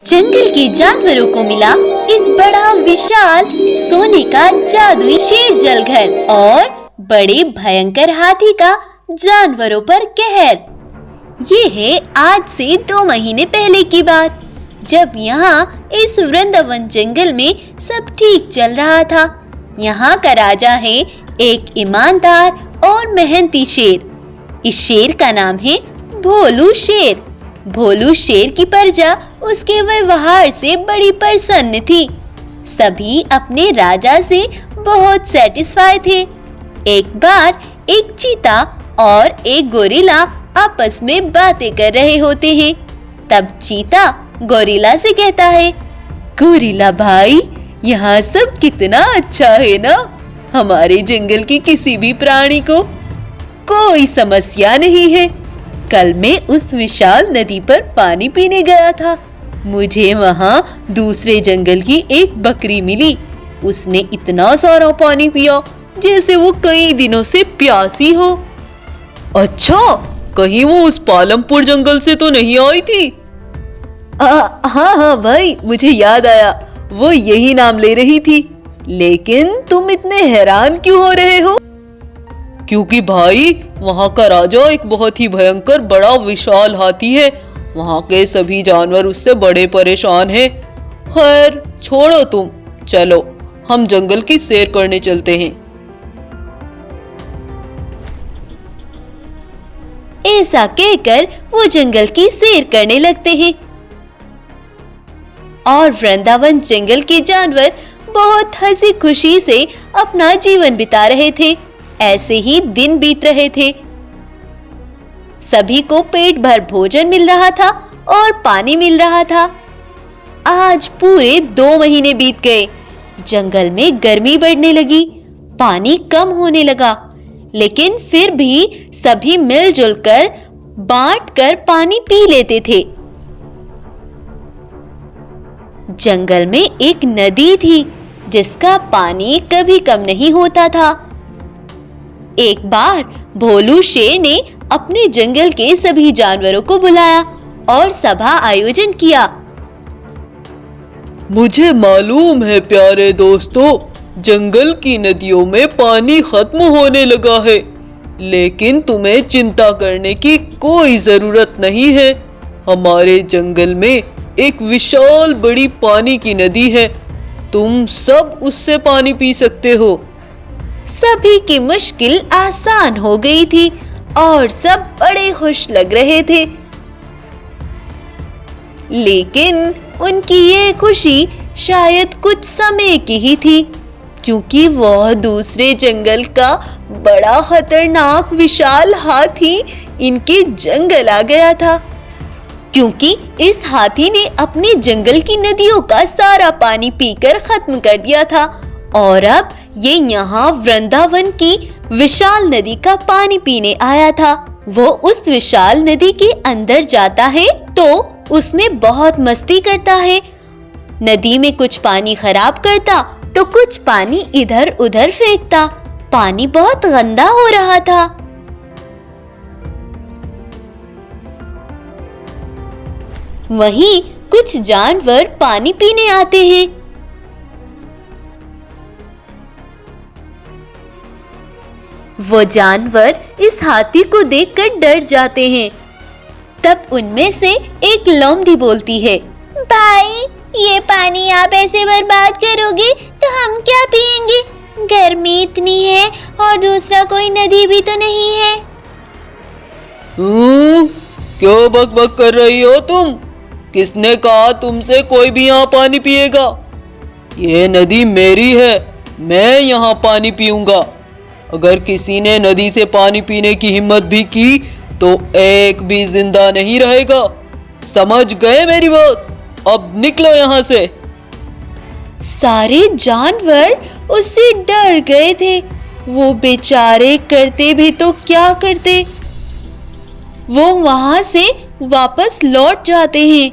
जंगल के जानवरों को मिला एक बड़ा विशाल सोने का जादुई शेर जलघर और बड़े भयंकर हाथी का जानवरों पर कहर। ये है आज से 2 महीने पहले की बात, जब यहाँ इस वृंदावन जंगल में सब ठीक चल रहा था। यहाँ का राजा है एक ईमानदार और मेहनती शेर। इस शेर का नाम है भोलू शेर। भोलू शेर की प्रजा उसके व्यवहार से बड़ी प्रसन्न थी। सभी अपने राजा से बहुत सैटिस्फाई थे। एक बार एक चीता और एक गोरिल्ला आपस में बातें कर रहे होते हैं। तब चीता गोरिल्ला से कहता है, गोरिल्ला भाई, यहाँ सब कितना अच्छा है ना। हमारे जंगल की किसी भी प्राणी को कोई समस्या नहीं है। कल मैं उस विशाल नदी पर पानी पीने गया था। मुझे वहाँ दूसरे जंगल की एक बकरी मिली। उसने इतना सारा पानी पिया जैसे वो कई दिनों से प्यासी हो। अच्छा, कहीं वो उस पालमपुर जंगल से तो नहीं आई थी? हाँ भाई, मुझे याद आया, वो यही नाम ले रही थी। लेकिन तुम इतने हैरान क्यों हो रहे हो? क्योंकि भाई, वहाँ का राजा एक बहुत ही भयंकर बड़ा विशाल हाथी है। वहाँ के सभी जानवर उससे बड़े परेशान हैं। खैर छोड़ो तुम, चलो हम जंगल की सैर करने चलते हैं। ऐसा कहकर वो जंगल की सैर करने लगते हैं और वृंदावन जंगल के जानवर बहुत हंसी खुशी से अपना जीवन बिता रहे थे। ऐसे ही दिन बीत रहे थे। सभी को पेट भर भोजन मिल रहा था और पानी मिल रहा था। आज पूरे 2 महीने बीत गए। जंगल में गर्मी बढ़ने लगी, पानी कम होने लगा, लेकिन फिर भी सभी मिलजुल कर बांट कर पानी पी लेते थे। जंगल में एक नदी थी जिसका पानी कभी कम नहीं होता था। एक बार भोलू शेर ने अपने जंगल के सभी जानवरों को बुलाया और सभा आयोजन किया। मुझे मालूम है प्यारे दोस्तों, जंगल की नदियों में पानी खत्म होने लगा है, लेकिन तुम्हें चिंता करने की कोई जरूरत नहीं है। हमारे जंगल में एक विशाल बड़ी पानी की नदी है। तुम सब उससे पानी पी सकते हो। सभी की मुश्किल आसान हो गई थी और सब बड़े खुश लग रहे थे। लेकिन उनकी ये खुशी शायद कुछ समय की ही थी, क्योंकि वह दूसरे जंगल का बड़ा खतरनाक विशाल हाथी इनके जंगल आ गया था। क्योंकि इस हाथी ने अपने जंगल की नदियों का सारा पानी पीकर खत्म कर दिया था और अब ये यहाँ वृंदावन की विशाल नदी का पानी पीने आया था। वो उस विशाल नदी के अंदर जाता है तो उसमें बहुत मस्ती करता है। नदी में कुछ पानी खराब करता तो कुछ पानी इधर उधर फेंकता। पानी बहुत गंदा हो रहा था। वहीं कुछ जानवर पानी पीने आते हैं। वो जानवर इस हाथी को देखकर डर जाते हैं। तब उनमें से एक लोमड़ी बोलती है, भाई, ये पानी आप ऐसे बर्बाद करोगे तो हम क्या पिएंगे? गर्मी इतनी है और दूसरा कोई नदी भी तो नहीं है। क्यों बक बक कर रही हो तुम? किसने कहा तुमसे कोई भी यहाँ पानी पिएगा? ये नदी मेरी है, मैं यहाँ पानी पीऊंगा। अगर किसी ने नदी से पानी पीने की हिम्मत भी की तो एक भी जिंदा नहीं रहेगा। समझ गए मेरी बात? अब निकलो यहाँ से। सारे जानवर उससे डर गए थे। वो बेचारे करते भी तो क्या करते। वो वहां से वापस लौट जाते हैं।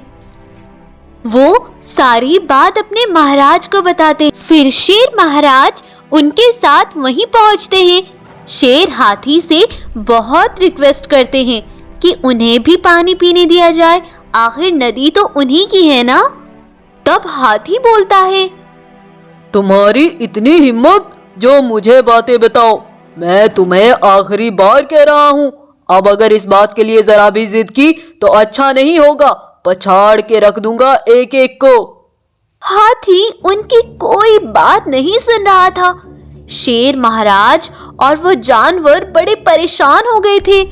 वो सारी बात अपने महाराज को बताते। फिर शेर महाराज उनके साथ वहीं पहुंचते हैं। शेर हाथी से बहुत रिक्वेस्ट करते हैं कि उन्हें भी पानी पीने दिया जाए। आखिर नदी तो उन्हीं की है ना। तब हाथी बोलता है, तुम्हारी इतनी हिम्मत, जो मुझे बातें बताओ। मैं तुम्हें आखिरी बार कह रहा हूँ, अब अगर इस बात के लिए जरा भी जिद की तो अच्छा नहीं होगा, पछाड़ के रख दूंगा एक एक को। हाथी उनकी कोई बात नहीं सुन रहा था। शेर महाराज और वो जानवर बड़े परेशान हो गए थे,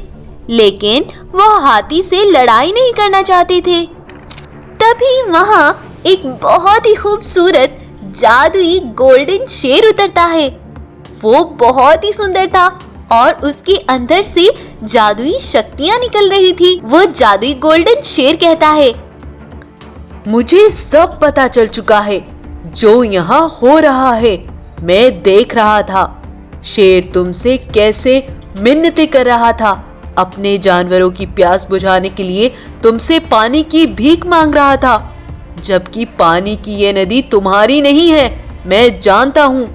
लेकिन वह हाथी से लड़ाई नहीं करना चाहते थे। तभी वहां एक बहुत ही खूबसूरत जादुई गोल्डन शेर उतरता है। वो बहुत ही सुंदर था और उसके अंदर से जादुई शक्तियां निकल रही थी। वो जादुई गोल्डन शेर कहता है, मुझे सब पता चल चुका है जो यहाँ हो रहा है। मैं देख रहा था शेर तुमसे कैसे मिन्नतें कर रहा था, अपने जानवरों की प्यास बुझाने के लिए तुमसे पानी की भीख मांग रहा था, जबकि पानी की ये नदी तुम्हारी नहीं है। मैं जानता हूँ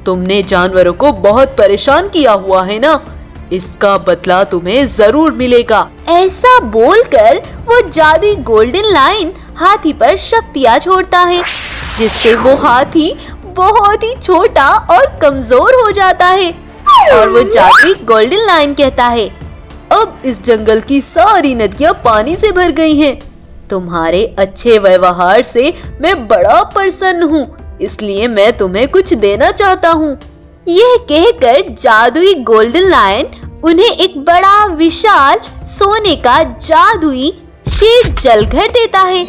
तुमने जानवरों को बहुत परेशान किया हुआ है ना, इसका बदला तुम्हें जरूर मिलेगा। ऐसा बोलकर वो जादुई गोल्डन लाइन हाथी पर शक्तियां छोड़ता है, जिससे वो हाथी बहुत ही छोटा और कमजोर हो जाता है। और वो जादुई गोल्डन लाइन कहता है, अब इस जंगल की सारी नदियां पानी से भर गई हैं। तुम्हारे अच्छे व्यवहार से मैं बड़ा प्रसन्न हूँ, इसलिए मैं तुम्हें कुछ देना चाहता हूँ। यह कहकर जादुई गोल्डन लायन उन्हें एक बड़ा विशाल सोने का जादुई शेर जलघर देता है।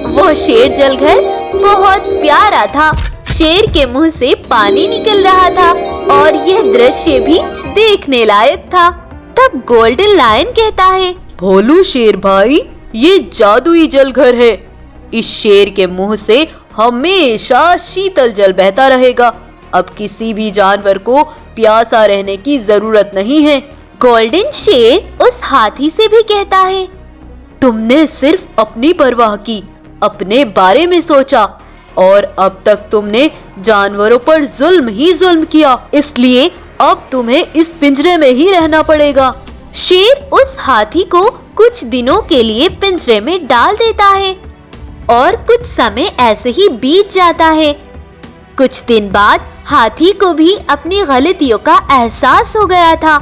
वो शेर जलघर बहुत प्यारा था। शेर के मुंह से पानी निकल रहा था और यह दृश्य भी देखने लायक था। तब गोल्डन लायन कहता है, भोलू शेर भाई, ये जादुई जलघर है। इस शेर के मुंह से हमेशा शीतल जल बहता रहेगा। अब किसी भी जानवर को प्यासा रहने की जरूरत नहीं है। गोल्डन शेर उस हाथी से भी कहता है, तुमने सिर्फ अपनी परवाह की, अपने बारे में सोचा और अब तक तुमने जानवरों पर जुल्म ही जुल्म किया, इसलिए अब तुम्हें इस पिंजरे में ही रहना पड़ेगा। शेर उस हाथी को कुछ दिनों के लिए पिंजरे में डाल देता है और कुछ समय ऐसे ही बीत जाता है। कुछ दिन बाद हाथी को भी अपनी गलतियों का एहसास हो गया था।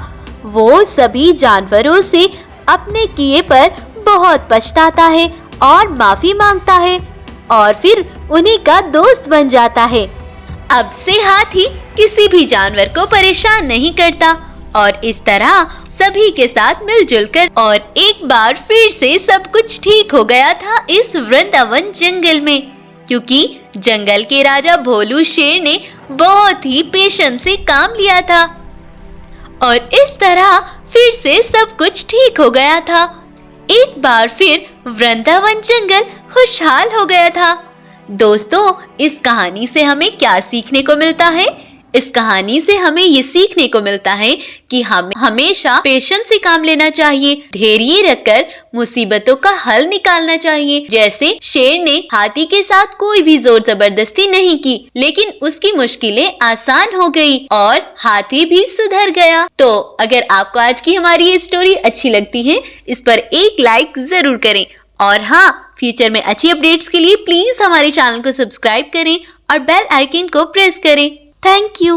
वो सभी जानवरों से अपने किए पर बहुत पछताता है और माफी मांगता है और फिर उन्हीं का दोस्त बन जाता है। अब से हाथी किसी भी जानवर को परेशान नहीं करता और इस तरह सभी के साथ मिलजुल कर और एक बार फिर से सब कुछ ठीक हो गया था इस वृंदावन जंगल में, क्योंकि जंगल के राजा भोलू शेर ने बहुत ही पेशेंस से काम लिया था और इस तरह फिर से सब कुछ ठीक हो गया था। एक बार फिर वृंदावन जंगल खुशहाल हो गया था। दोस्तों, इस कहानी से हमें क्या सीखने को मिलता है? इस कहानी से हमें ये सीखने को मिलता है कि हमें हमेशा पेशेंस से काम लेना चाहिए, धैर्य रखकर मुसीबतों का हल निकालना चाहिए। जैसे शेर ने हाथी के साथ कोई भी जोर जबरदस्ती नहीं की, लेकिन उसकी मुश्किलें आसान हो गई और हाथी भी सुधर गया। तो अगर आपको आज की हमारी ये स्टोरी अच्छी लगती है, इस पर एक लाइक जरूर करें और हाँ, फ्यूचर में अच्छी अपडेट्स के लिए प्लीज हमारे चैनल को सब्सक्राइब करें और बेल आइकन को प्रेस करें। Thank you.